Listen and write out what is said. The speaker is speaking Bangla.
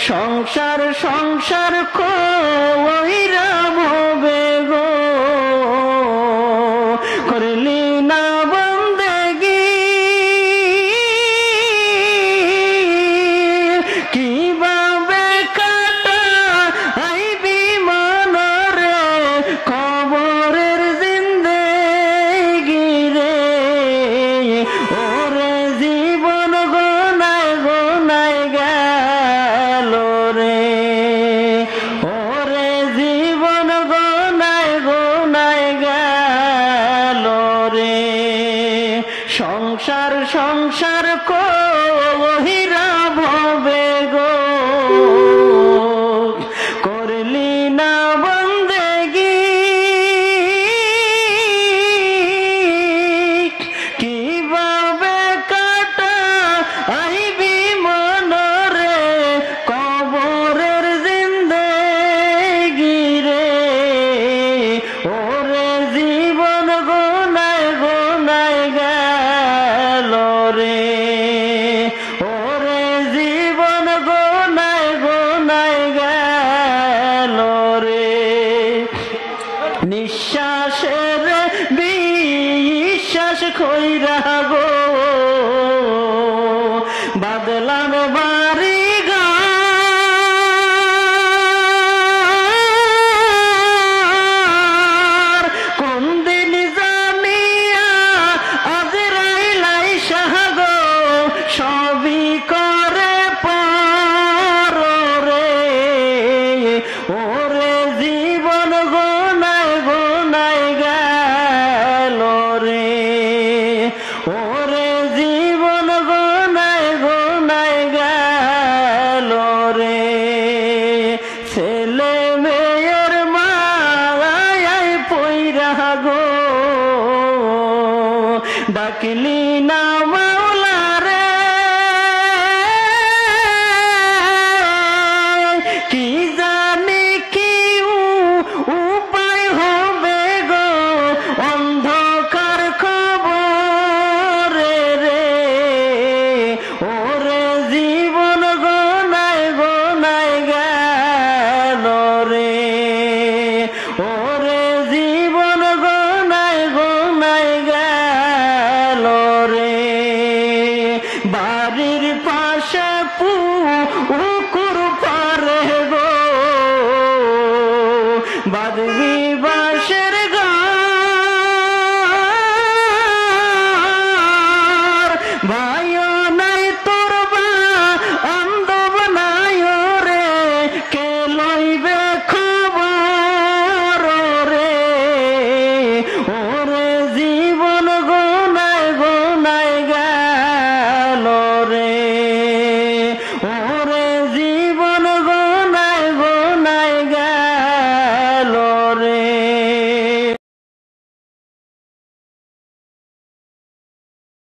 সংসার সংসার কইরা ভবে গো করলি না বন্দেগি কিভাবে কাটা আইবি মনরে কবরের জিন্দেগি রে ওরে জীবন গোনায় গোনায় গেল রে ওরে জীবন গোনায় গোনায় গেল রে সংসার সংসার কহিরা ভবে গো করলি না বন্দেগি কিভাবে কাটা আইবি মনরে কবরের জিন্দেগি রে ওরে জীবন গোনায় গোনায় গেল রে ওরে জীবন গোনায় গোনায় গেল রে নিঃশ্বাসের বিশ্বাস কইরা গো বাদলাম বাড়ি ঘর কোন দিন জানিয়া আজরাইলাই সাহাগো সবই করে পর রে ওরে জীবন গোনায় গোনায় গেল রে ওরে জীবন গোনায় গোনায় গেল রে ছেলে মেয়ের মায়ায় পইরা গো ডাকলি